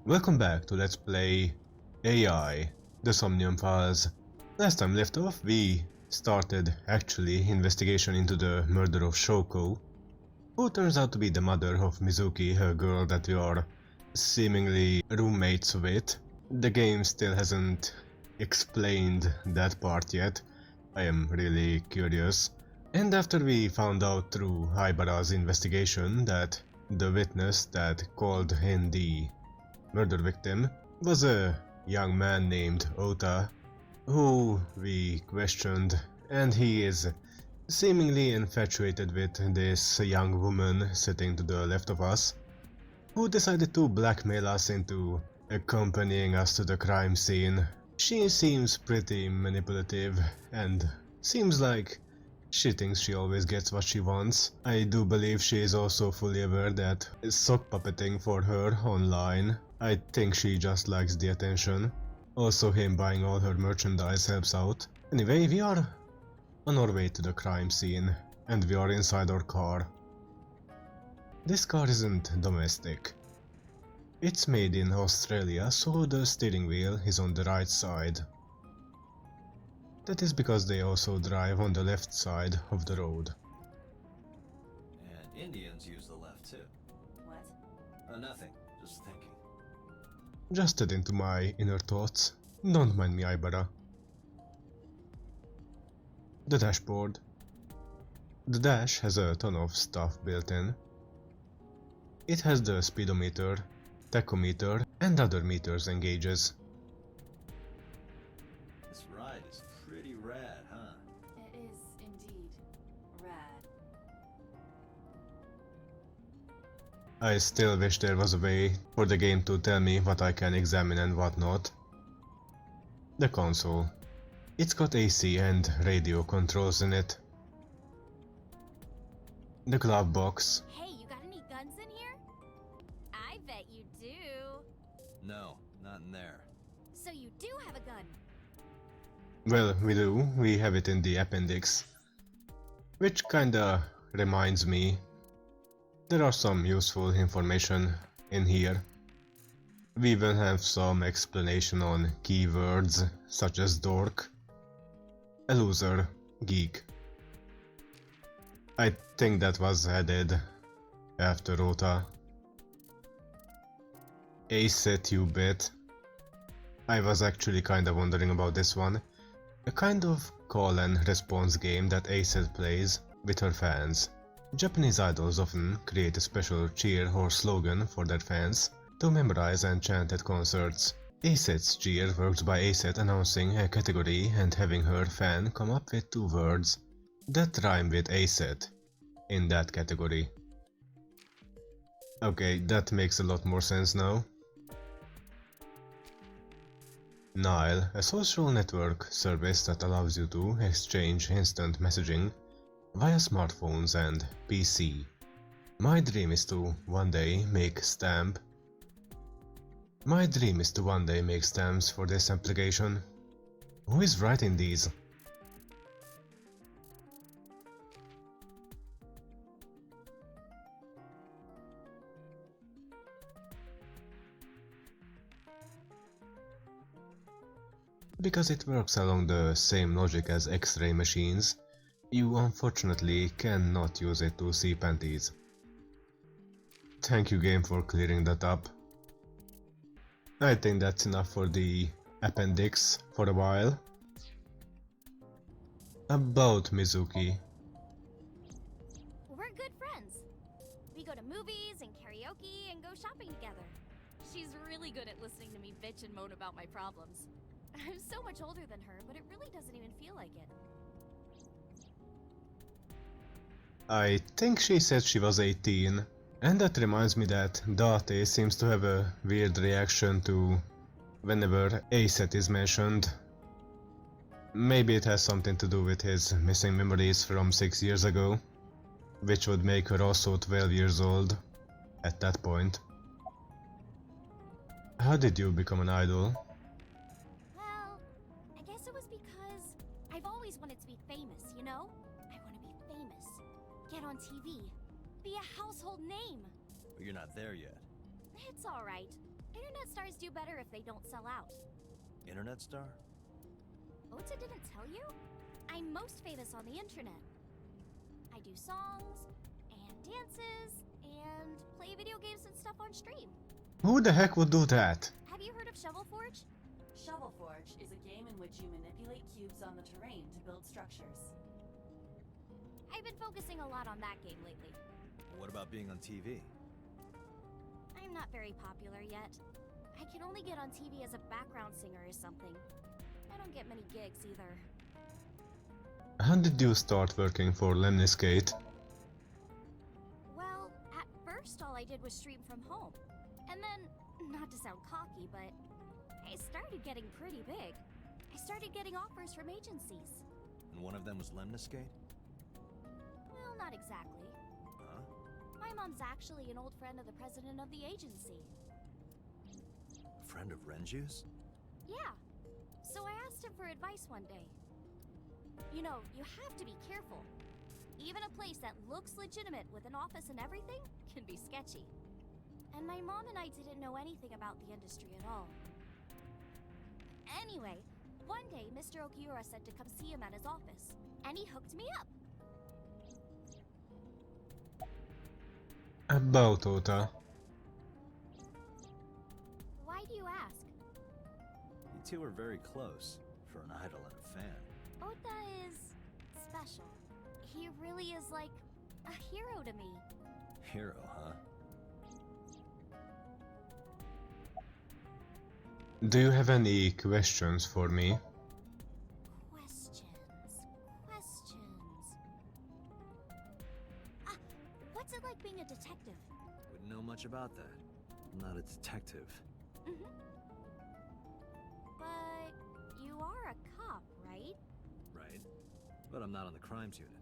Welcome back to Let's Play AI, the Somnium files. Last time left off, we started actually investigation into the murder of Shoko, who turns out to be the mother of Mizuki, a girl that we are seemingly roommates with. The game still hasn't explained that part yet. I am really curious. And after we found out through Haibara's investigation that the witness that called in the murder victim was a young man named Ota, who we questioned, and he is seemingly infatuated with this young woman sitting to the left of us, who decided to blackmail us into accompanying us to the crime scene. She seems pretty manipulative and seems like she thinks she always gets what she wants. I do believe she is also fully aware that sock puppeting for her online. I think she just likes the attention. Also him buying all her merchandise helps out. Anyway, we are on our way to the crime scene, and we are inside our car. This car isn't domestic. It's made in Australia, so the steering wheel is on the right side. That is because they also drive on the left side of the road. And Indians use the left too. What? Nothing. Just thinking. Just add into my inner thoughts. Don't mind me, Aibara. The dashboard. The dash has a ton of stuff built in. It has the speedometer, tachometer, and other meters and gauges. This ride is pretty rad, huh? It is indeed rad. I still wish there was a way for the game to tell me what I can examine and what not. The console. It's got AC and radio controls in it. The glove box. Hey, you got any guns in here? I bet you do. No, not in there. So you do have a gun. Well, we do. We have it in the appendix. Which kinda reminds me, there are some useful information in here. We even have some explanation on keywords such as dork, a loser, geek. I think that was added after Rota. Ace you bet. I was actually kinda wondering about this one. A kind of call and response game that Ace plays with her fans. Japanese idols often create a special cheer or slogan for their fans to memorize and chant at concerts. Ace's cheer works by Ace announcing a category and having her fan come up with 2 words that rhyme with Ace in that category. Okay, that makes a lot more sense now. Nile, a social network service that allows you to exchange instant messaging via smartphones and PC. My dream is to one day make stamps for this application. Who is writing these? Because it works along the same logic as X-ray machines, you unfortunately cannot use it to see panties. Thank you, game, for clearing that up. I think that's enough for the appendix for a while. About Mizuki. We're good friends. We go to movies and karaoke and go shopping together. She's really good at listening to me bitch and moan about my problems. I'm so much older than her, but it really doesn't even feel like it. I think she said she was 18. And that reminds me that Date seems to have a weird reaction to whenever Aset is mentioned. Maybe it has something to do with his missing memories from 6 years ago, which would make her also 12 years old at that point. How did you become an idol? Well, I guess it was because I've always wanted to be famous, you know? I want to be famous. Get on TV. Be a household name. But you're not there yet. It's alright. Internet stars do better if they don't sell out. Internet star? Ota didn't tell you? I'm most famous on the internet. I do songs, and dances, and play video games and stuff on stream. Who the heck would do that? Have you heard of Shovel Forge? Shovel Forge is a game in which you manipulate cubes on the terrain to build structures. I've been focusing a lot on that game lately. What about being on TV? I'm not very popular yet. I can only get on TV as a background singer or something. I don't get many gigs either. How did you start working for Lemniscate? Well, at first all I did was stream from home. And then, not to sound cocky, but I started getting pretty big. I started getting offers from agencies. And one of them was Lemniscate? Well, not exactly. Huh? My mom's actually an old friend of the president of the agency. A friend of Renju's? Yeah. So I asked him for advice one day. You know, you have to be careful. Even a place that looks legitimate with an office and everything can be sketchy. And my mom and I didn't know anything about the industry at all. Anyway, one day Mr. Okiura said to come see him at his office, and he hooked me up. About Ota. Why do you ask? You two are very close for an idol and a fan. Ota is special. He really is like a hero to me. Hero, huh? Do you have any questions for me? Questions. What's it like being a detective? Wouldn't know much about that. I'm not a detective. Mm-hmm. But you are a cop, right? Right. But I'm not on the crimes unit.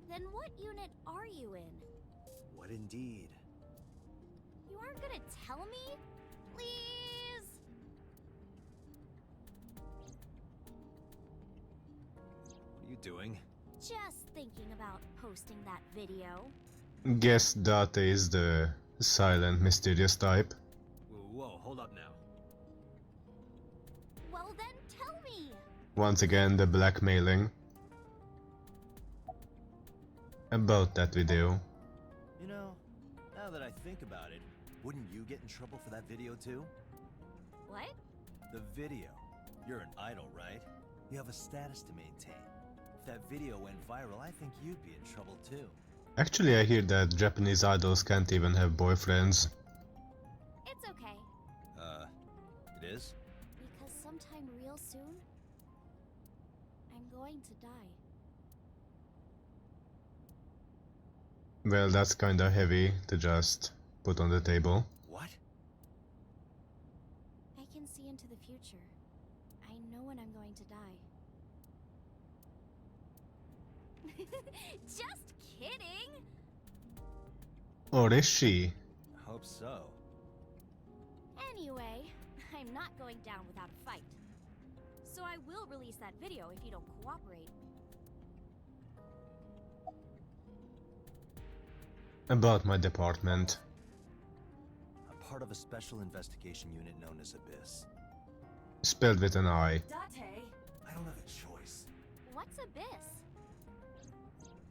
Then what unit are you in? What indeed? You aren't gonna tell me? Please? What are you doing? Just thinking about posting that video. Guess that is the silent, mysterious type. Whoa, hold up now. Well then, tell me! Once again, the blackmailing. About that video. You know, now that I think about it, wouldn't you get in trouble for that video too? What? The video. You're an idol, right? You have a status to maintain. If that video went viral, I think you'd be in trouble too. Actually, I hear that Japanese idols can't even have boyfriends. It's okay. It is? Because sometime real soon, I'm going to die. Well, that's kinda heavy to just put on the table. What? I can see into the future. I know when I'm going to die. Just kidding! Or is she? I hope so. Anyway, I'm not going down without a fight. So I will release that video if you don't cooperate. About my department. I'm part of a special investigation unit known as Abyss. Spelled with an I. Date! I don't have a choice. What's Abyss?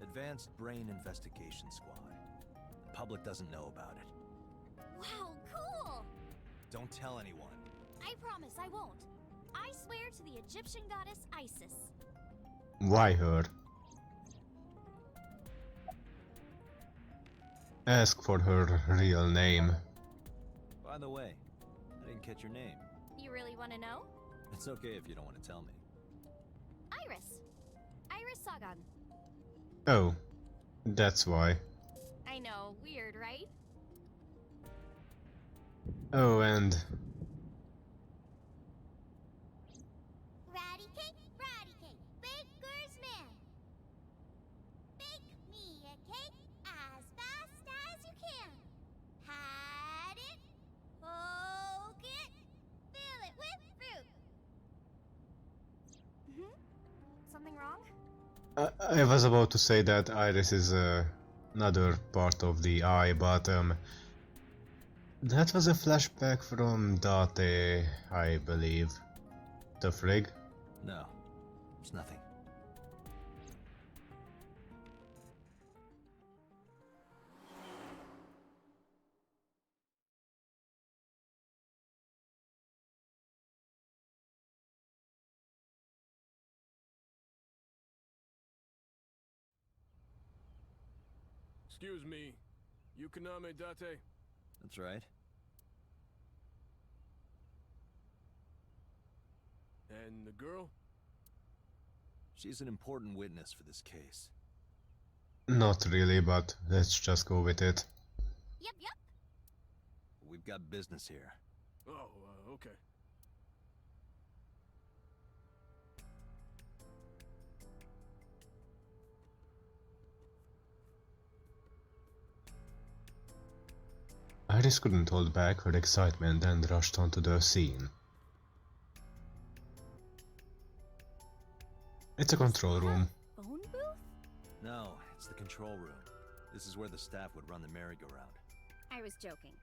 Advanced Brain Investigation Squad. The public doesn't know about it. Wow, cool! Don't tell anyone. I promise I won't. I swear to the Egyptian goddess Isis. Why her? Ask for her real name. By the way, I didn't catch your name. You really want to know? It's okay if you don't want to tell me. Iris. Iris Sagan. Oh, that's why. I know, weird, right? Oh, and Ratty cake, baker's man. Bake me a cake as fast as you can. Hide it, poke it, fill it with fruit. Something wrong? I was about to say that iris is another part of the eye, but That was a flashback from Date, I believe. The frig? No, it's nothing. Excuse me, Yukoname Date? That's right. And the girl? She's an important witness for this case. Not really, but let's just go with it. Yep, yep. We've got business here. Oh, okay. Iris couldn't hold back her excitement and rushed onto the scene. It's a control room. Phone booth? No, it's the control room. This is where the staff would run the merry-go-round. I was joking.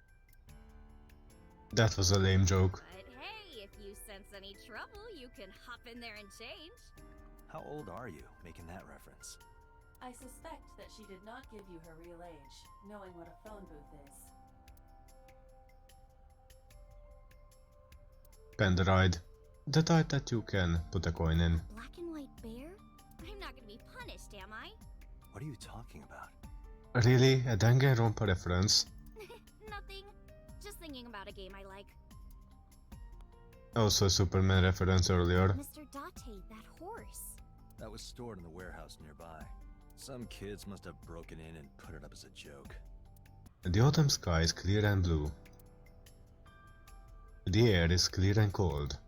That was a lame joke. But hey, if you sense any trouble, you can hop in there and change. How old are you, making that reference? I suspect that she did not give you her real age, knowing what a phone booth is. Pendride. The type that you can put a coin in. Black and white bear? I'm not gonna be punished, am I? What are you talking about? Really? A Danganronpa reference? Nothing. Just thinking about a game I like. Also a Superman reference earlier. Mr. Date, that horse. That was stored in the warehouse nearby. Some kids must have broken in and put it up as a joke. The autumn sky is clear and blue. The air is clear and cold.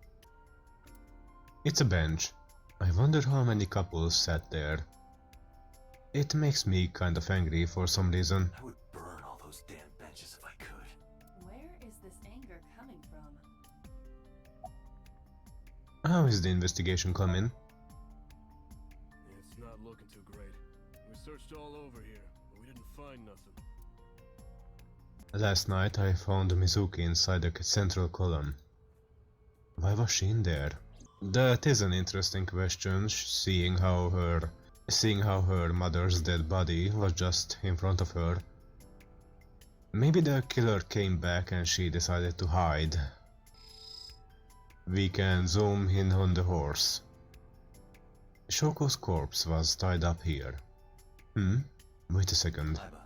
It's a bench. I wonder how many couples sat there. It makes me kind of angry for some reason. I would burn all those damn benches if I could. Where is this anger coming from? How is the investigation coming? It's not looking too great. We searched all over here, but we didn't find nothing. Last night I found Mizuki inside the central column. Why was she in there? That is an interesting question, seeing how her mother's dead body was just in front of her. Maybe the killer came back and she decided to hide. We can zoom in on the horse. Shoko's corpse was tied up here. Wait a second. Iba,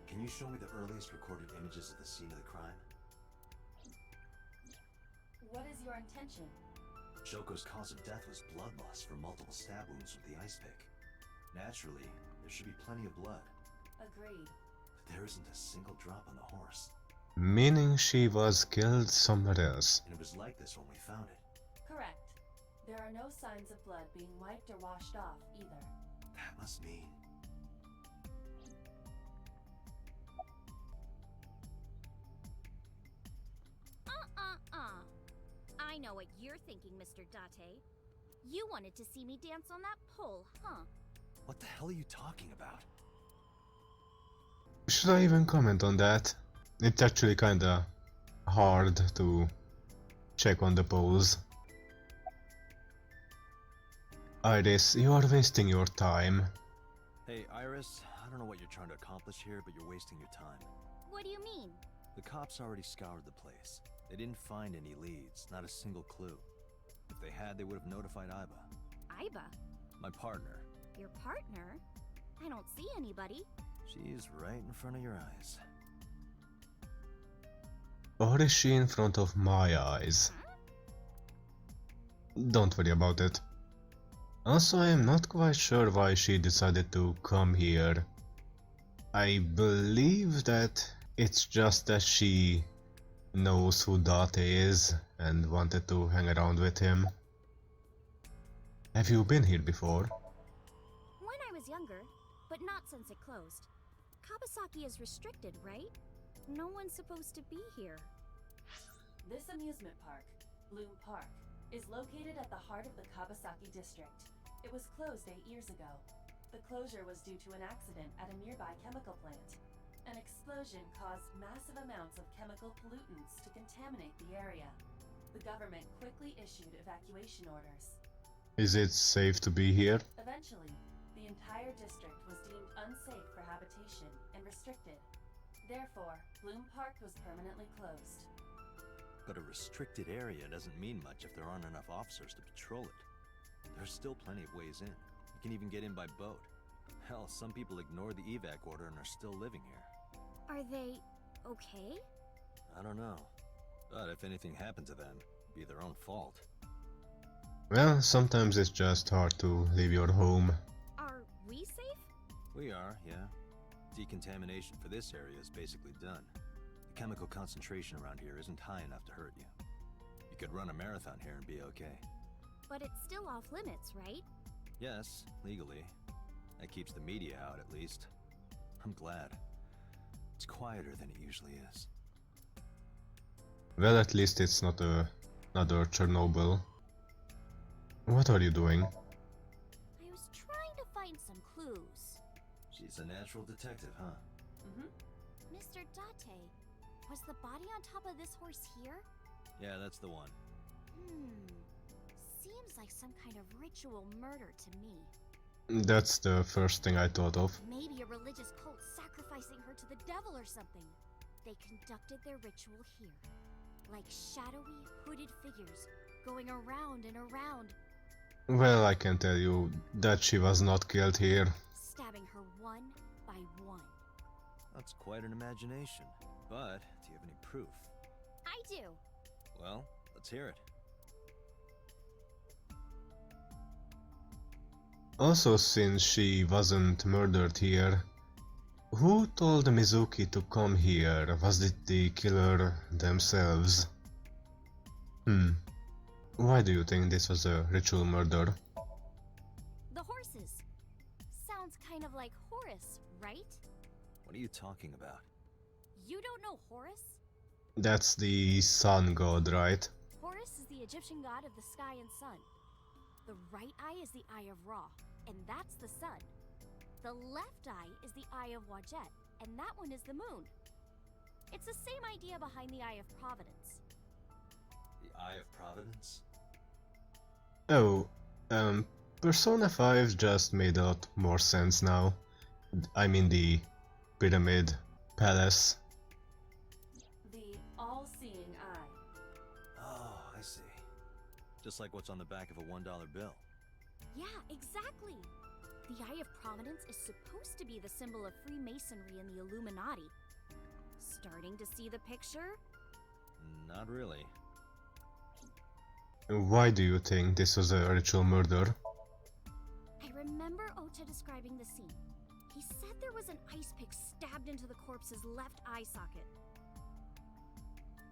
can you show me the earliest recorded images of the scene of the crime? What is your intention? Shoko's cause of death was blood loss from multiple stab wounds with the ice pick. Naturally, there should be plenty of blood. Agreed. But there isn't a single drop on the horse. Meaning she was killed somewhere else. And it was like this when we found it. Correct. There are no signs of blood being wiped or washed off, either. That must mean... I know what you're thinking, Mr. Date. You wanted to see me dance on that pole, huh? What the hell are you talking about? Should I even comment on that? It's actually kinda hard to check on the pose. Iris, you are wasting your time. Hey, Iris, I don't know what you're trying to accomplish here, but you're wasting your time. What do you mean? The cops already scoured the place. They didn't find any leads, not a single clue. If they had, they would have notified Iba. Iba? My partner. Your partner? I don't see anybody. She's right in front of your eyes. Or is she in front of my eyes? Huh? Don't worry about it. Also, I am not quite sure why she decided to come here. I believe that it's just that she knows who Date is and wanted to hang around with him. Have you been here before? When I was younger, but not since it closed. Kabasaki is restricted, right? No one's supposed to be here. This amusement park, Bloom Park, is located at the heart of the Kabasaki district. It was closed 8 years ago. The closure was due to an accident at a nearby chemical plant. An explosion caused massive amounts of chemical pollutants to contaminate the area. The government quickly issued evacuation orders. Is it safe to be here? Eventually, the entire district was deemed unsafe for habitation and restricted. Therefore, Bloom Park was permanently closed. But a restricted area doesn't mean much if there aren't enough officers to patrol it. There's still plenty of ways in. You can even get in by boat. Hell, some people ignore the evac order and are still living here. Are they okay? I don't know. But if anything happened to them, it'd be their own fault. Well, sometimes it's just hard to leave your home. Are we safe? We are, yeah. Decontamination for this area is basically done. The chemical concentration around here isn't high enough to hurt you. You could run a marathon here and be okay. But it's still off limits, right? Yes, legally. That keeps the media out, at least. I'm glad. It's quieter than it usually is. Well, at least it's not another Chernobyl. What are you doing? I was trying to find some clues. She's a natural detective, huh? Mr. Date, was the body on top of this horse here? Yeah, that's the one. Seems like some kind of ritual murder to me. That's the first thing I thought of. Maybe a religious cult sacrificing her to the devil or something. They conducted their ritual here. Like shadowy, hooded figures, going around and around, Well, I can tell you that she was not killed here. stabbing her one by one. That's quite an imagination. But, do you have any proof? I do. Well, let's hear it. Also, since she wasn't murdered here, who told Mizuki to come here? Was it the killer themselves? Why do you think this was a ritual murder? The horses. Sounds kind of like Horus, right? What are you talking about? You don't know Horus? That's the sun god, right? Horus is the Egyptian god of the sky and sun. The right eye is the eye of Ra, and that's the sun. The left eye is the eye of Wajet, and that one is the moon. It's the same idea behind the eye of Providence. The Eye of Providence? Oh, Persona 5 just made a lot more sense now. I mean the pyramid palace. The all-seeing eye. Oh, I see. Just like what's on the back of a $1 bill. Yeah, exactly. The Eye of Providence is supposed to be the symbol of Freemasonry and the Illuminati. Starting to see the picture? Not really. Why do you think this was a ritual murder? I remember Ota describing the scene. He said there was an ice pick stabbed into the corpse's left eye socket.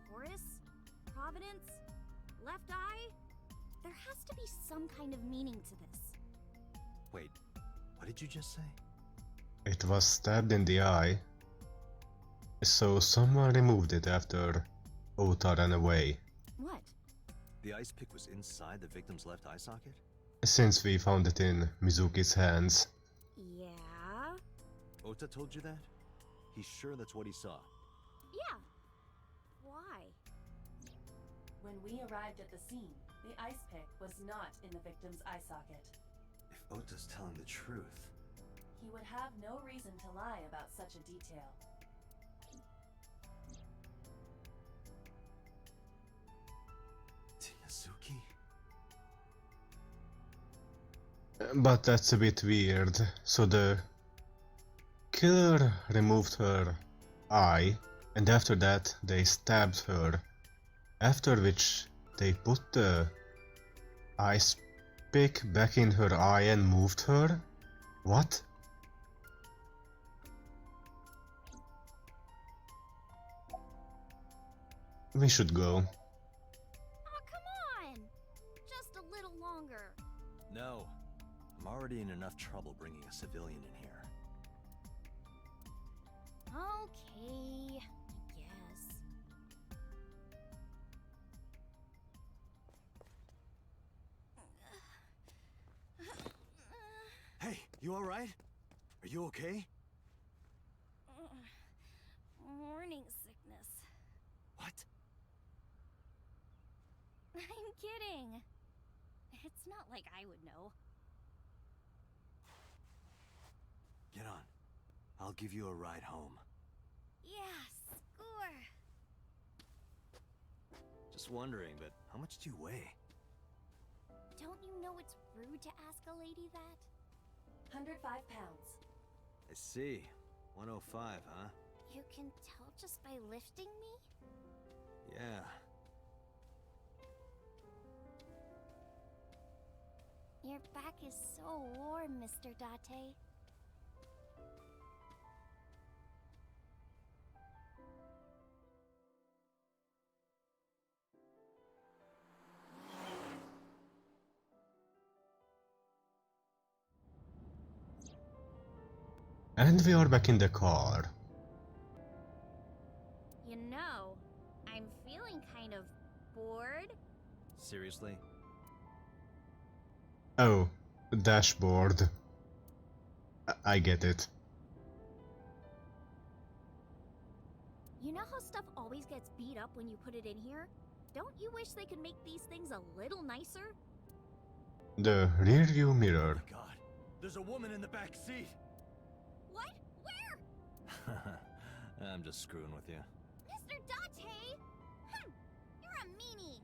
Horus? Providence? Left eye? There has to be some kind of meaning to this. Wait, what did you just say? It was stabbed in the eye. So someone removed it after Ota ran away. What? The ice pick was inside the victim's left eye socket? Since we found it in Mizuki's hands. Yeah? Ota told you that? He's sure that's what he saw. Yeah. Why? When we arrived at the scene, the ice pick was not in the victim's eye socket. If Ota's telling the truth... He would have no reason to lie about such a detail. Tinazuki? But that's a bit weird. So the killer removed her eye, and after that they stabbed her. After which they put the ice pick back in her eye and moved her? What? We should go. Oh, come on! Just a little longer. No. I'm already in enough trouble bringing a civilian in here. Okay, I guess. Hey, you alright? Are you okay? I'm kidding. It's not like I would know. Get on. I'll give you a ride home. Yeah, score. Just wondering, but how much do you weigh? Don't you know it's rude to ask a lady that? 105 pounds. I see. 105, huh? You can tell just by lifting me? Yeah. Your back is so warm, Mr. Date. And we are back in the car. You know, I'm feeling kind of bored. Seriously? Oh, dashboard. I get it. You know how stuff always gets beat up when you put it in here? Don't you wish they could make these things a little nicer? The rear view Oh mirror. my god. There's a woman in the back seat! What? Where? I'm just screwing with you. Mr. Date! You're a meanie.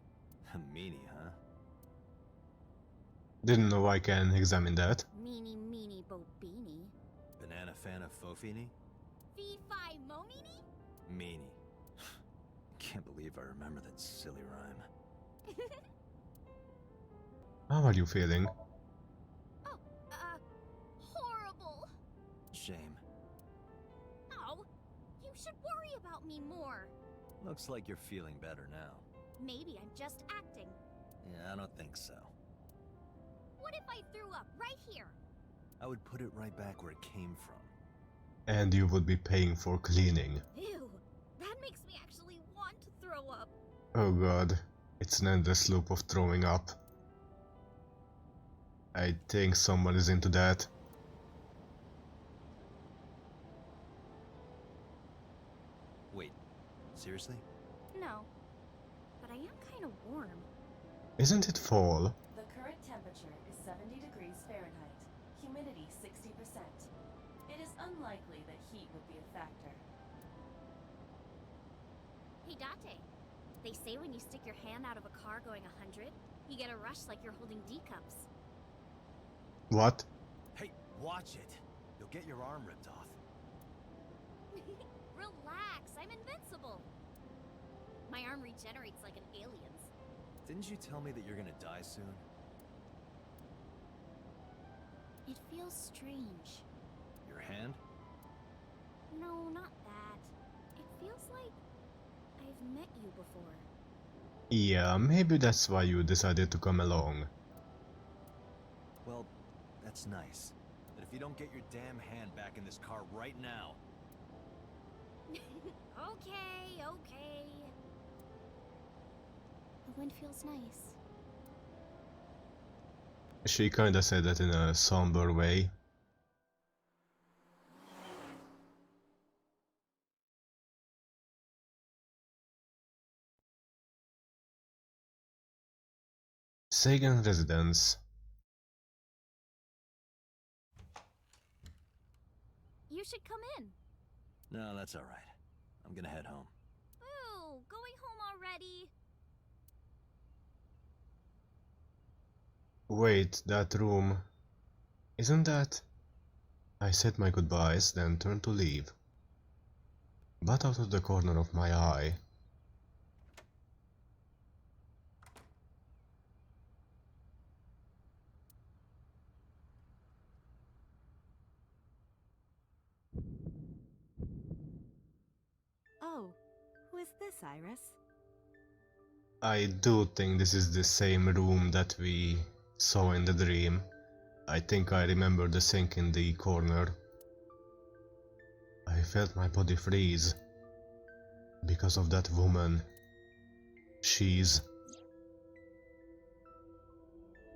A meanie, huh? Didn't know I can examine that. Meanie bobini. Banana fan of Fofini? Fee-fi momini? Meanie. Can't believe I remember that silly rhyme. How are you feeling? Oh, horrible. Shame. Oh, you should worry about me more. Looks like you're feeling better now. Maybe I'm just acting. Yeah, I don't think so. What if I threw up right here? I would put it right back where it came from. And you would be paying for cleaning. Ew, that makes me actually want to throw up. Oh god, it's an endless loop of throwing up. I think someone is into that. Wait, seriously? No, but I am kind of warm. Isn't it fall? The current temperature is 70 degrees Fahrenheit. Humidity 60%. It is unlikely that heat would be a factor. Hey, Date. They say when you stick your hand out of a car going 100, you get a rush like you're holding D cups. What? Hey, watch it! You'll get your arm ripped off. Relax, I'm invincible. My arm regenerates like an alien's. Didn't you tell me that you're gonna die soon? It feels strange. Your hand? No, not that. It feels like I've met you before. Yeah, maybe that's why you decided to come along. Well, that's nice. But if you don't get your damn hand back in this car right now... Okay. The wind feels nice. She kinda said that in a somber way. Sagan residence. You should come in. No, that's alright. I'm gonna head home. Ooh, going home already? Wait, that room... Isn't that... I said my goodbyes, then turned to leave. But out of the corner of my eye... Oh, who is this, Iris? I do think this is the same room that we saw in the dream. I think I remember the sink in the corner. I felt my body freeze. Because of that woman. She's...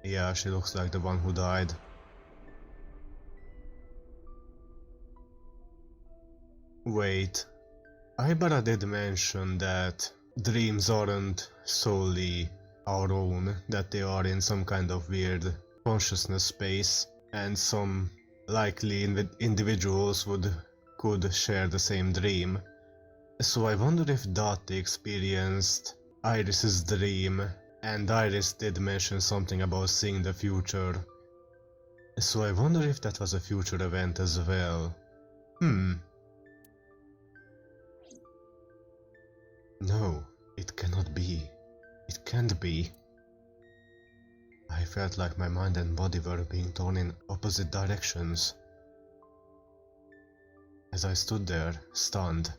Yeah, she looks like the one who died. Wait, Ibara did mention that dreams aren't solely our own, that they are in some kind of weird consciousness space, and some likely individuals could share the same dream. So I wonder if Date experienced Iris's dream, and Iris did mention something about seeing the future. So I wonder if that was a future event as well. No, it cannot be. It can't be. I felt like my mind and body were being torn in opposite directions. As I stood there, stunned,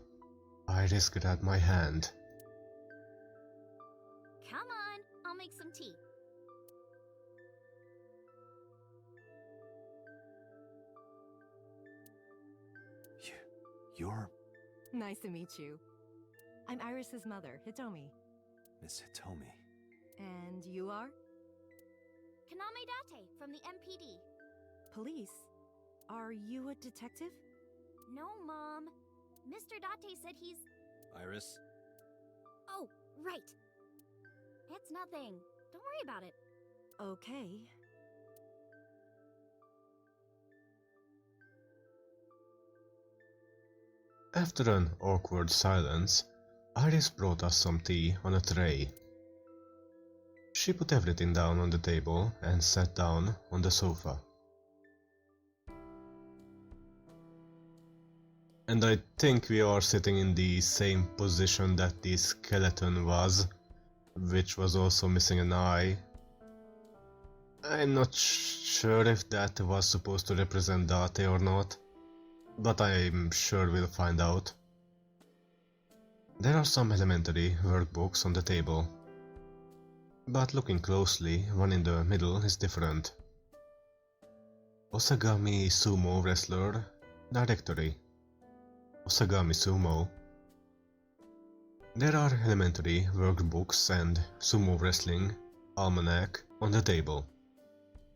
Iris grabbed my hand. Come on, I'll make some tea. You're Nice to meet you. I'm Iris's mother, Hitomi. Miss Hitomi. And you are? Kaname Date from the MPD. Police? Are you a detective? No, Mom. Mr. Date said he's... Iris? Oh, right. It's nothing. Don't worry about it. Okay. After an awkward silence, Iris brought us some tea on a tray. She put everything down on the table and sat down on the sofa. And I think we are sitting in the same position that the skeleton was, which was also missing an eye. I'm not sure if that was supposed to represent Date or not, but I'm sure we'll find out. There are some elementary workbooks on the table, but looking closely, one in the middle is different. Osagami Sumo Wrestler Directory. Osagami Sumo. There are elementary workbooks and sumo wrestling almanac on the table.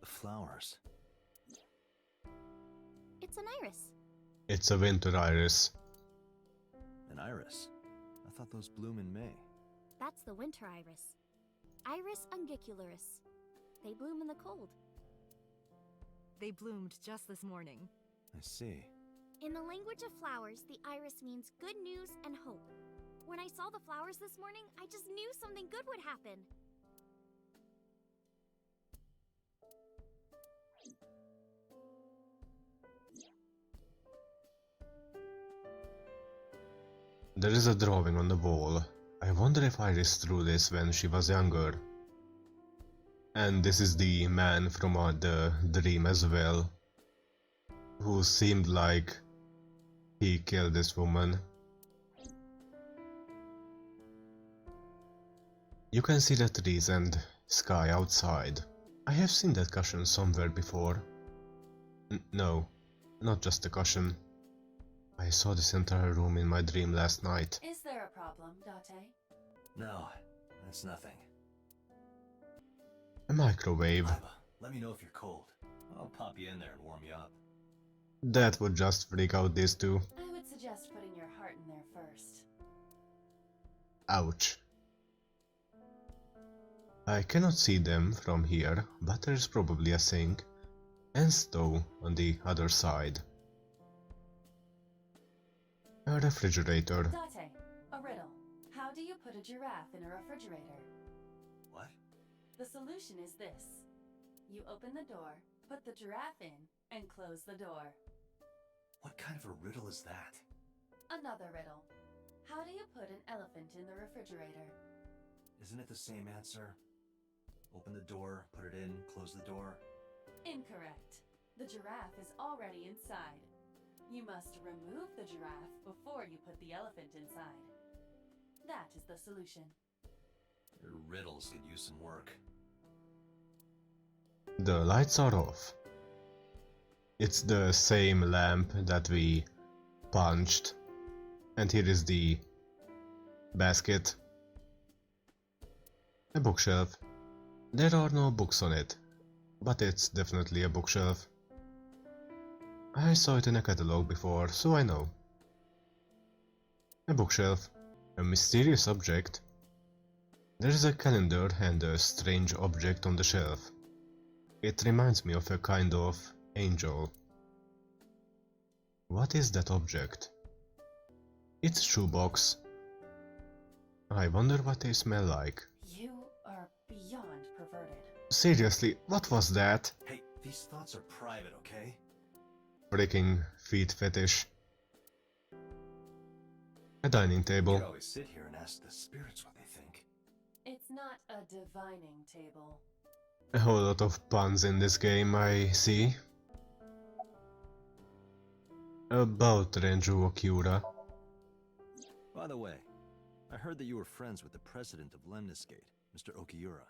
The flowers. It's an iris. It's a winter iris. An iris? I thought those bloom in May. That's the winter iris. Iris ungicularis. They bloom in the cold. They bloomed just this morning. I see. In the language of flowers, the iris means good news and hope. When I saw the flowers this morning, I just knew something good would happen. There is a drawing on the wall. I wonder if Iris drew this when she was younger. And this is the man from the dream as well, who seemed like he killed this woman. You can see the trees and sky outside. I have seen that cushion somewhere before. No, not just the cushion. I saw this entire room in my dream last night. Is there a problem, Date? No, that's nothing. A microwave. Iva, let me know if you're cold. I'll pop you in there and warm you up. That would just freak out these two. I would suggest putting your heart in there first. Ouch. I cannot see them from here, but there is probably a sink and stove on the other side. A refrigerator. Date, a riddle. How do you put a giraffe in a refrigerator? What? The solution is this. You open the door, put the giraffe in, and close the door. What kind of a riddle is that? Another riddle. How do you put an elephant in the refrigerator? Isn't it the same answer? Open the door, put it in, close the door. Incorrect. The giraffe is already inside. You must remove the giraffe before you put the elephant inside. That is the solution. Your riddles could use some work. The lights are off. It's the same lamp that we punched. And here is the basket. A bookshelf. There are no books on it, but it's definitely a bookshelf. I saw it in a catalog before, so I know. A bookshelf. A mysterious object. There is a calendar and a strange object on the shelf. It reminds me of a kind of angel. What is that object? It's a shoebox. I wonder what they smell like. You are beyond perverted. Seriously, what was that? Hey, these thoughts are private, okay? Freaking feet fetish. A dining You table. could always sit here and ask the spirits what they think. It's not a divining table. A whole lot of puns in this game, I see. About Renju Okiura. By the way, I heard that you were friends with the president of Lemniscate, Mr. Okiura.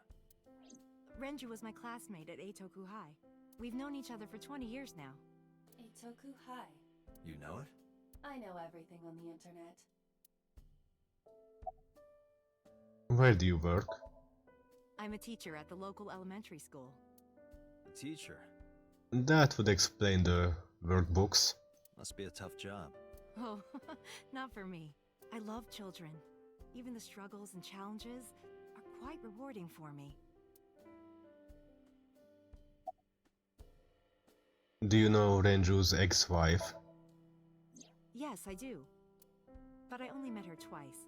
Renju was my classmate at Eitoku High. We've known each other for 20 years now. Eitoku High. You know it? I know everything on the internet. Where do you work? I'm a teacher at the local elementary school. A teacher. That would explain the workbooks. Must be a tough job. Oh, not for me. I love children. Even the struggles and challenges are quite rewarding for me. Do you know Renju's ex-wife? Yes, I do. But I only met her twice.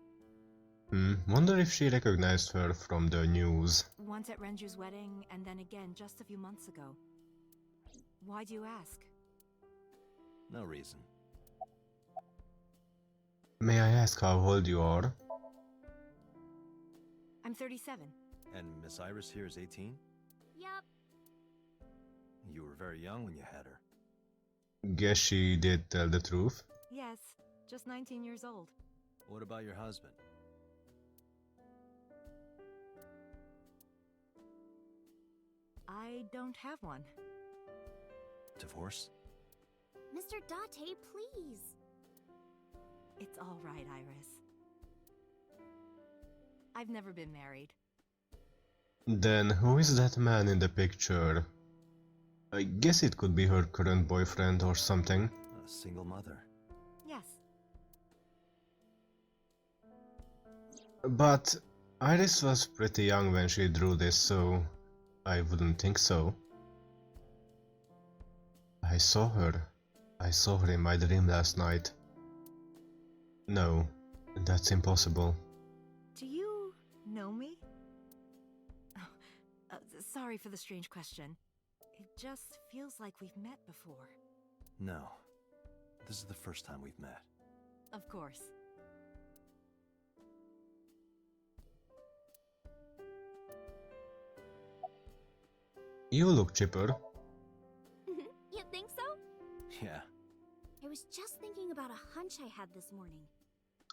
Wonder if she recognized her from the news. Once at Renju's wedding, and then again just a few months ago. Why do you ask? No reason. May I ask how old you are? I'm 37. And Miss Iris here is 18? Yup. You were very young when you had her. Guess she did tell the truth. Yes, just 19 years old. What about your husband? I don't have one. Divorce? Mr. Date, please. It's all right, Iris. I've never been married. Then who is that man in the picture? I guess it could be her current boyfriend or something. A single mother. Yes. But Iris was pretty young when she drew this, so I wouldn't think so. I saw her. I saw her in my dream last night. No, that's impossible. Do you know me? Oh, sorry for the strange question. It just feels like we've met before. No. This is the first time we've met. Of course. You look chipper. You think so? Yeah. I was just thinking about a hunch I had this morning.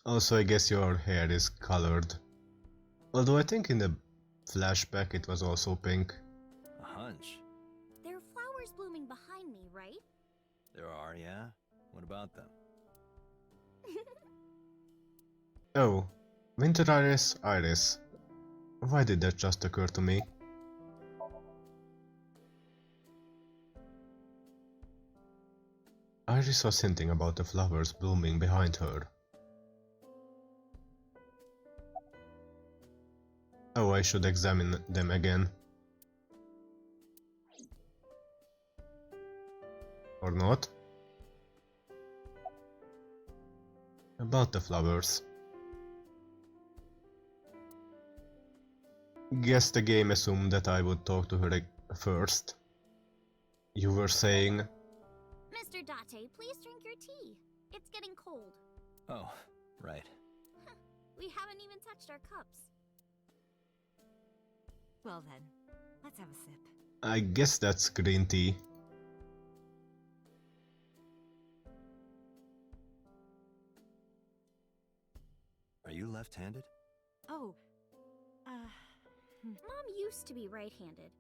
Also, I guess your hair is colored. Although I think in the flashback it was also pink. A hunch. There are flowers blooming behind me, right? There are, yeah? What about them? Oh, Winter Iris, Iris. Why did that just occur to me? Iris was hinting about the flowers blooming behind her. Oh, I should examine them again. Or not? About the flowers. Guess the game assumed that I would talk to her first. You were saying... Mr. Date, please drink your tea. It's getting cold. Oh, right. We haven't even touched our cups. Well then, let's have a sip. I guess that's green tea. Are you left-handed? Oh, Mom used to be right-handed,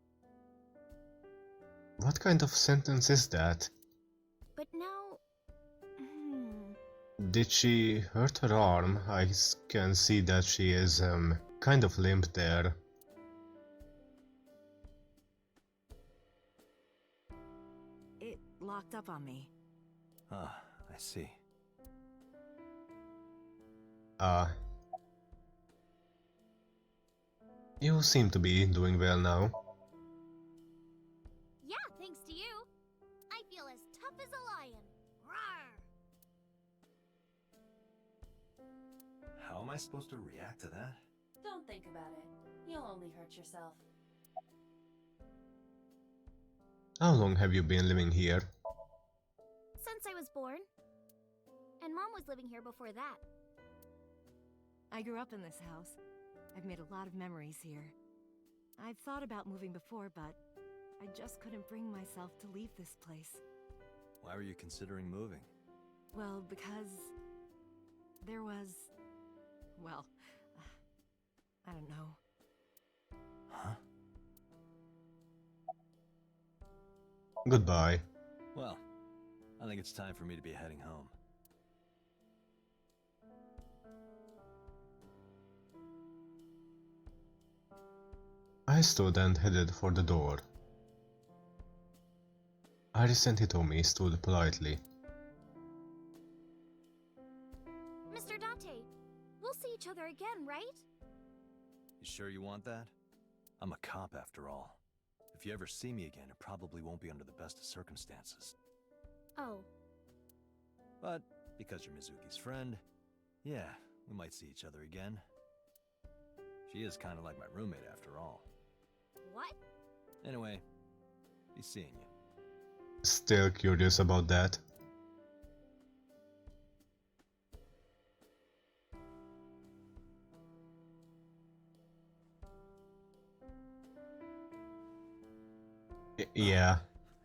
What kind of sentence is that? but now... Did she hurt her arm? I can see that she is kind of limp there. it locked up on me. Ah, I see. You seem to be doing well now. Yeah, thanks to you. I feel as tough as a lion. Rawr! How am I supposed to react to that? Don't think about it. You'll only hurt yourself. How long have you been living here? Since I was born. And Mom was living here before that. I grew up in this house. I've made a lot of memories here. I've thought about moving before, but I just couldn't bring myself to leave this place. Why were you considering moving? Well, because there was... well, I don't know. Huh? Goodbye. Well, I think it's time for me to be heading home. I stood and headed for the door. Iris and Hitomi stood politely. Mr. Date, we'll see each other again, right? You sure you want that? I'm a cop after all. If you ever see me again, it probably won't be under the best of circumstances. Oh. But because you're Mizuki's friend, yeah, we might see each other again. She is kind of like my roommate after all. What? Anyway, be seeing you. Still curious about that. Yeah.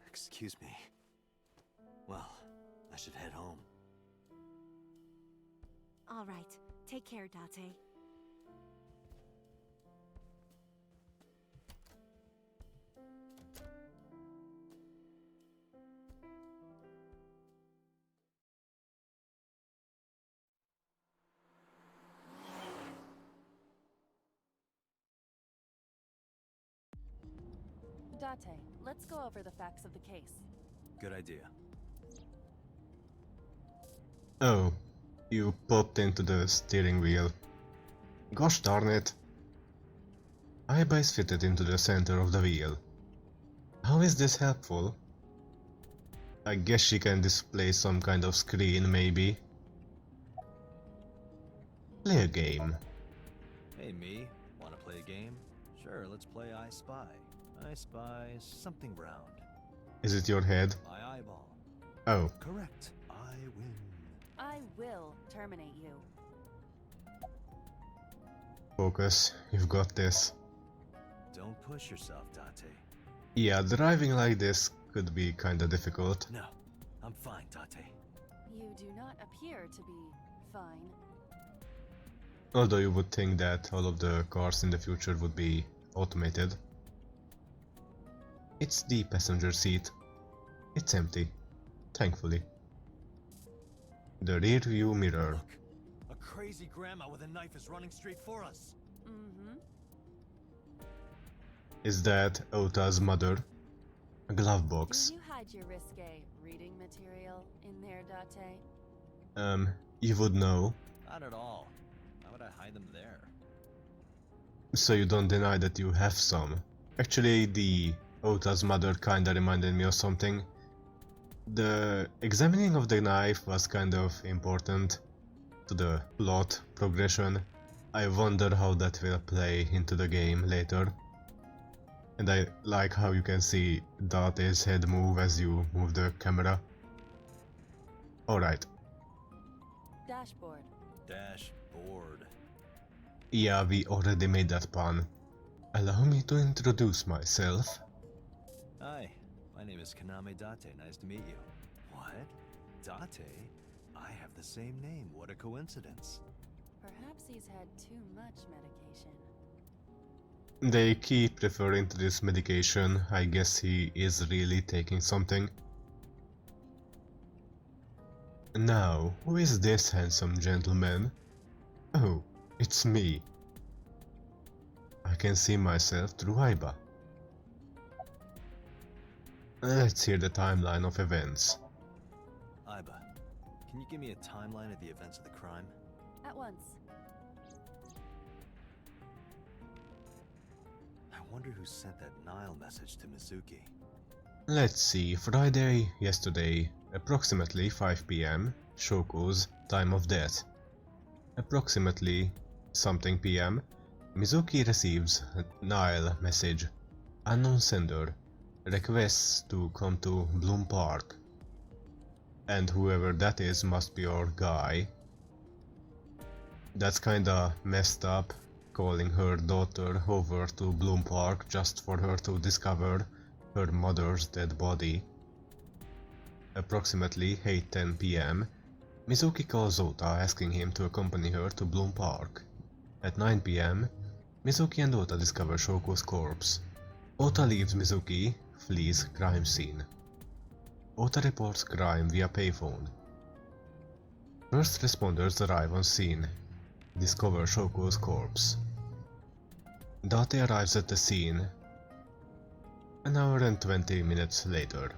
Excuse me. Well, I should head home. All right. Take care, Date. Date, let's go over the facts of the case. Good idea. Oh, you popped into the steering wheel. Gosh darn it. Aiba is fitted into the center of the wheel. How is this helpful? I guess she can display some kind of screen, maybe. Play a game. Hey, me. Wanna play a game? Sure, let's play I Spy. I spy something round. Is it your head? My eyeball. Oh, Correct. I win. I will terminate you. focus. You've got this. Don't push yourself, Date. Yeah, driving like this could be kinda difficult. No, I'm fine, Date. You do not appear to be fine. Although you would think that all of the cars in the future would be automated. It's the passenger seat. It's empty, thankfully. The rear view mirror. Look, a crazy grandma with a knife is running straight for us. Mm-hmm. Is that Ota's mother? A glove box. Do you hide your risque reading material in there, Date? You would know. Not at all. Why would I hide them there? So you don't deny that you have some. Actually, the Ota's mother kinda reminded me of something. The examining of the knife was kind of important to the plot progression. I wonder how that will play into the game later. And I like how you can see Date's head move as you move the camera. Alright, Dashboard. Dashboard. yeah, we already made that pun. Allow me to introduce myself. Hi, my name is Kaname Date. Nice to meet you. What? Date? I have the same name. What a coincidence. Perhaps he's had too much medication. They keep referring to this medication. I guess he is really taking something. Now, who is this handsome gentleman? Oh, it's me. I can see myself through Aiba. Let's hear the timeline of events. Aiba, can you give me a timeline of the events of the crime? At once. wonder who sent that Nile message to Mizuki. Let's see, Friday, yesterday, approximately 5 p.m., Shoko's time of death. Approximately something p.m., Mizuki receives a Nile message. Unknown sender. Requests to come to Bloom Park. And whoever that is must be your guy. That's kinda messed up, calling her daughter over to Bloom Park just for her to discover her mother's dead body. Approximately 8:10 p.m., Mizuki calls Ota asking him to accompany her to Bloom Park. At 9 p.m., Mizuki and Ota discover Shoko's corpse. Ota leaves Mizuki, flees crime scene. Ota reports crime via payphone. First responders arrive on scene, discover Shoko's corpse. Date arrives at the scene an hour and 20 minutes later.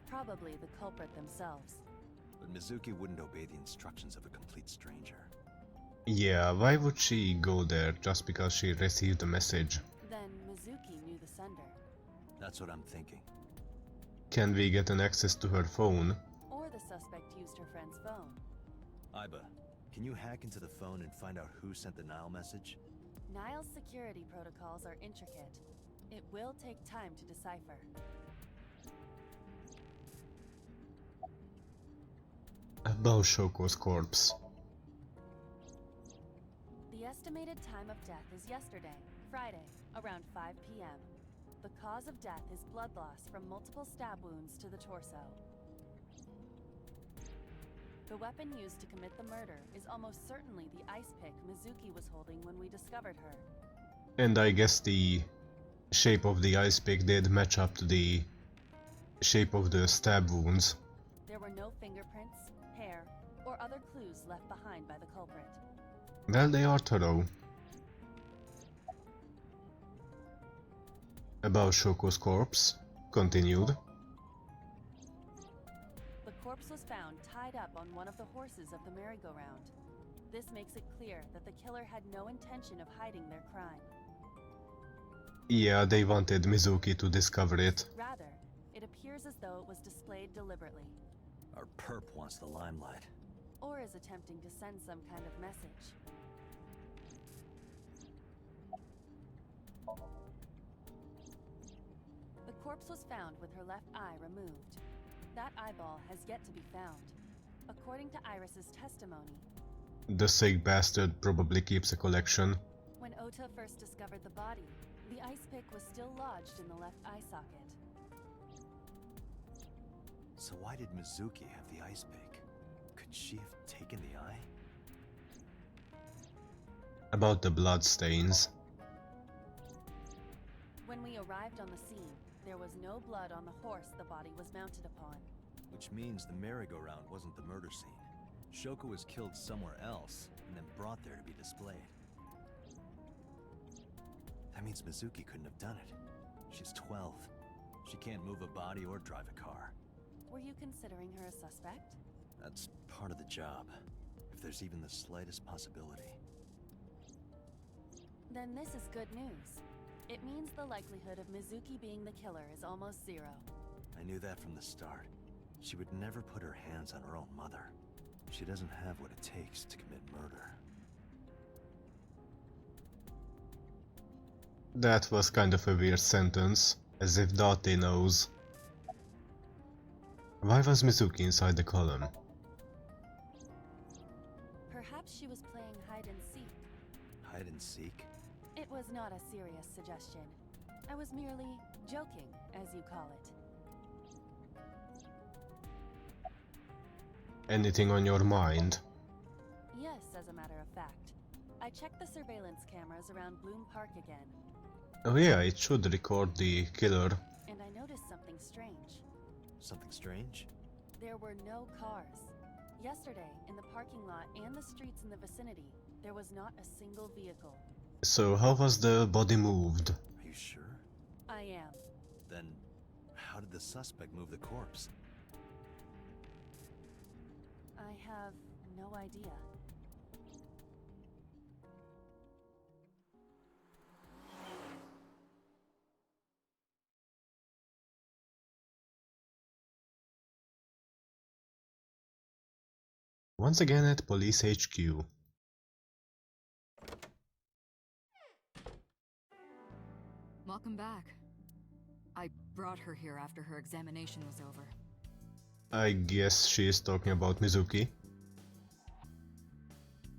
Probably the culprit themselves. But Mizuki wouldn't obey the instructions of a complete stranger. Yeah, why would she go there just because she received a message? Then Mizuki knew the sender. That's what I'm thinking. Can we get an access to her phone? Or the suspect used her friend's phone. Iba, can you hack into the phone and find out who sent the Nile message? Nile's security protocols are intricate. It will take time to decipher. About Shoko's corpse. The estimated time of death is yesterday, Friday, around 5 p.m. The cause of death is blood loss from multiple stab wounds to the torso. The weapon used to commit the murder is almost certainly the ice pick Mizuki was holding when we discovered her. And I guess the shape of the ice pick did match up to the shape of the stab wounds. There were no fingerprints, hair, or other clues left behind by the culprit. Well, they are thorough. About Shoko's corpse. Continued. The corpse was found tied up on one of the horses of the merry-go-round. This makes it clear that the killer had no intention of hiding their crime. Yeah, they wanted Mizuki to discover it. Rather, it appears as though it was displayed deliberately, Our perp wants the limelight. or is attempting to send some kind of message. The corpse was found with her left eye removed. That eyeball has yet to be found. According to Iris's testimony, The sick bastard probably keeps a collection. when Ota first discovered the body, the ice pick was still lodged in the left eye socket. So why did Mizuki have the ice pick? Could she have taken the eye? About the blood stains. When we arrived on the scene, there was no blood on the horse the body was mounted upon. Which means the merry-go-round wasn't the murder scene. Shoko was killed somewhere else and then brought there to be displayed. That means Mizuki couldn't have done it. She's 12. She can't move a body or drive a car. Were you considering her a suspect? That's part of the job. If there's even the slightest possibility. Then this is good news. It means the likelihood of Mizuki being the killer is almost zero. I knew that from the start. She would never put her hands on her own mother. She doesn't have what it takes to commit murder. That was kind of a weird sentence, as if Date knows. Why was Mizuki inside the column? Perhaps she was playing hide and seek. Hide and seek? It was not a serious suggestion. I was merely joking, as you call it. Anything on your mind? Yes, as a matter of fact. I checked the surveillance cameras around Bloom Park again, Oh yeah, it should record the killer. and I noticed something strange. Something strange? There were no cars. Yesterday, in the parking lot and the streets in the vicinity, there was not a single vehicle. So how was the body moved? Are you sure? I am. Then, how did the suspect move the corpse? I have no idea. Once again at Police HQ. Welcome back. I brought her here after her examination was over. I guess she is talking about Mizuki.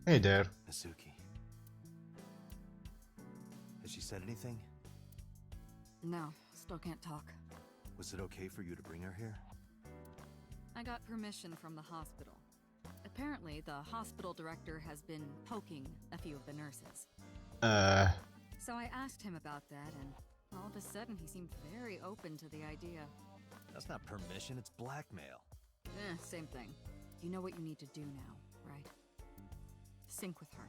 Hey there. Mizuki. Has she said anything? No, still can't talk. Was it okay for you to bring her here? I got permission from the hospital. Apparently, the hospital director has been poking a few of the nurses. So I asked him about that, and all of a sudden he seemed very open to the idea. That's not permission, it's blackmail. Same thing. You know what you need to do now, right? Sync with her.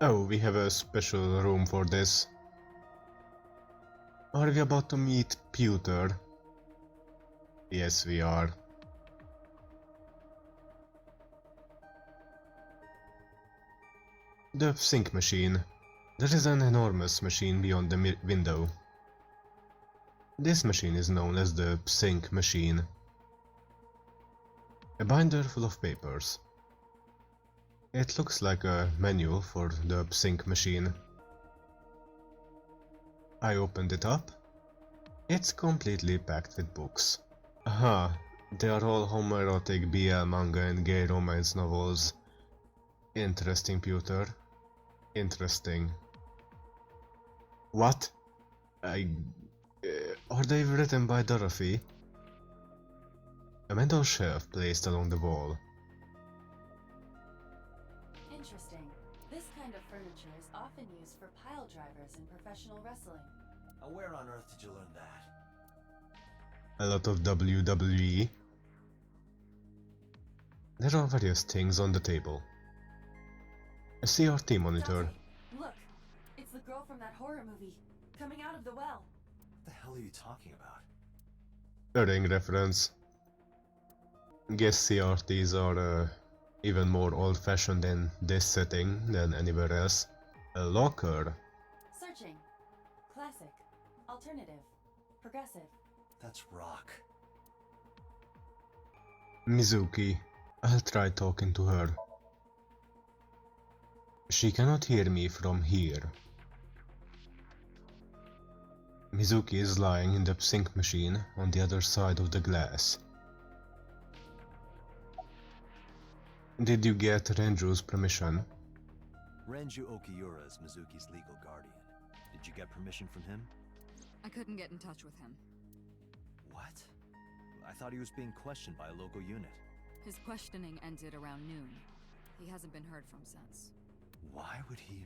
Oh, we have a special room for this. Are we about to meet Pewter? Yes, we are. The sync machine. There is an enormous machine beyond the window. This machine is known as the sync machine. A binder full of papers. It looks like a manual for the sync machine. I opened it up. It's completely packed with books. Aha, they are all homoerotic BL manga and gay romance novels. Interesting, Pewter. Interesting. What? Are they written by Dorothy? A metal shelf placed along the wall. Interesting. This kind of furniture is often used for pile drivers in professional wrestling. Now where on earth did you learn that? A lot of WWE. There are various things on the table. A CRT monitor. Dante, look! It's the girl from that horror movie, coming out of the well. What the hell are you talking about? A ring reference. Guess CRTs are even more old-fashioned in this setting than anywhere else. A locker. Searching. Classic. Alternative. Progressive. That's rock. Mizuki. I'll try talking to her. She cannot hear me from here. Mizuki is lying in the sync machine on the other side of the glass. Did you get Renju's permission? Renju Okiura is Mizuki's legal guardian. Did you get permission from him? I couldn't get in touch with him. What? I thought he was being questioned by a local unit. His questioning ended around noon. He hasn't been heard from since. Why would he...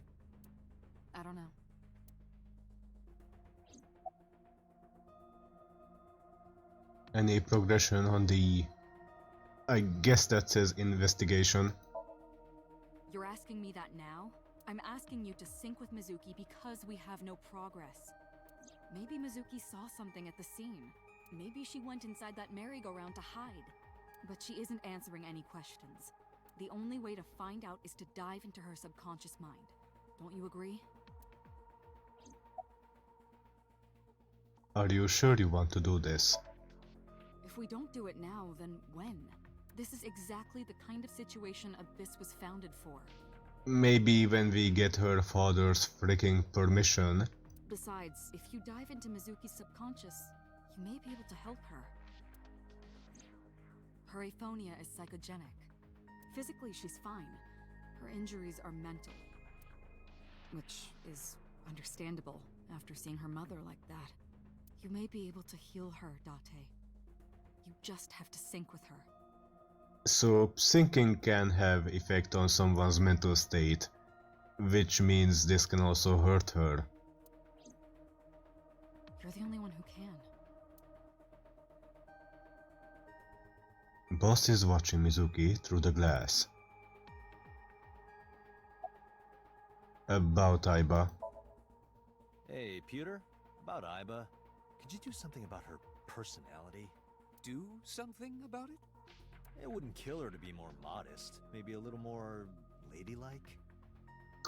I don't know. Any progression on the... I guess that says investigation. You're asking me that now? I'm asking you to sync with Mizuki because we have no progress. Maybe Mizuki saw something at the scene. Maybe she went inside that merry-go-round to hide. But she isn't answering any questions. The only way to find out is to dive into her subconscious mind. Don't you agree? Are you sure you want to do this? If we don't do it now, then when? This is exactly the kind of situation Abyss was founded for. Maybe when we get her father's freaking permission. Besides, if you dive into Mizuki's subconscious, you may be able to help her. Her aphonia is psychogenic. Physically, she's fine. Her injuries are mental. Which is understandable after seeing her mother like that. You may be able to heal her, Date. You just have to sync with her. So, syncing can have effect on someone's mental state, which means this can also hurt her. You're the only one who can. Boss is watching Mizuki through the glass. About Aiba. Hey, Pewter? About Aiba. Could you do something about her personality? Do something about it? It wouldn't kill her to be more modest. Maybe a little more ladylike?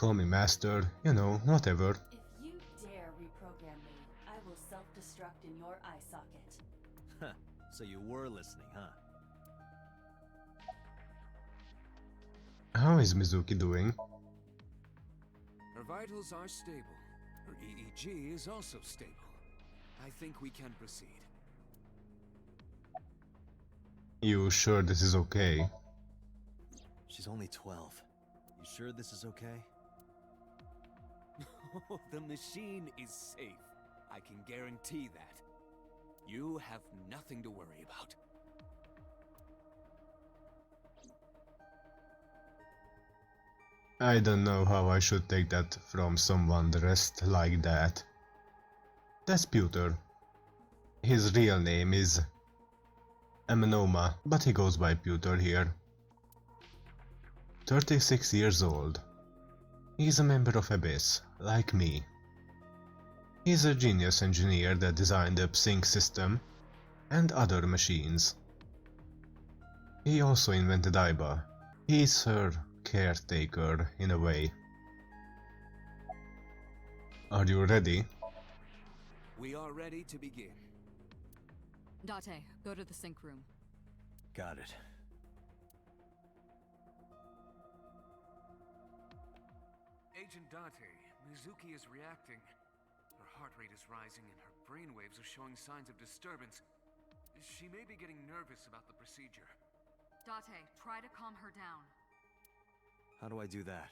Call me master, you know, whatever. If you dare reprogram me, I will self-destruct in your eye socket. Huh. So you were listening, huh? How is Mizuki doing? Her vitals are stable. Her EEG is also stable. I think we can proceed. You sure this is okay? She's only 12. You sure this is okay? The machine is safe. I can guarantee that. You have nothing to worry about. I don't know how I should take that from someone dressed like that. That's Pewter. His real name is Amenoma, but he goes by Pewter here. 36 years old. He's a member of Abyss, like me. He's a genius engineer that designed the Sync system and other machines. He also invented Aiba. He's her caretaker in a way. Are you ready? We are ready to begin. Date, go to the sync room. Got it. Agent Date, Mizuki is reacting. Her heart rate is rising and her brainwaves are showing signs of disturbance. She may be getting nervous about the procedure. Date, try to calm her down. How do I do that?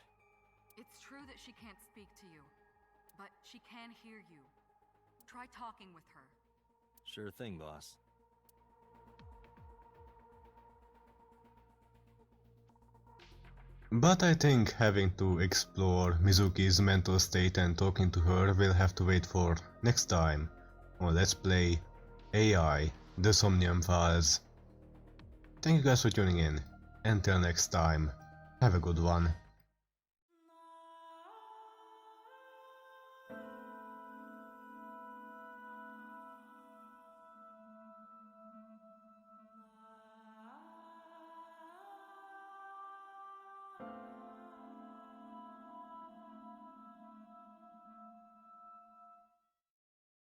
It's true that she can't speak to you, but she can hear you. Try talking with her. Sure thing, boss. But I think having to explore Mizuki's mental state and talking to her will have to wait for next time on Let's Play AI, The Somnium Files. Thank you guys for tuning in. Until next time, have a good one.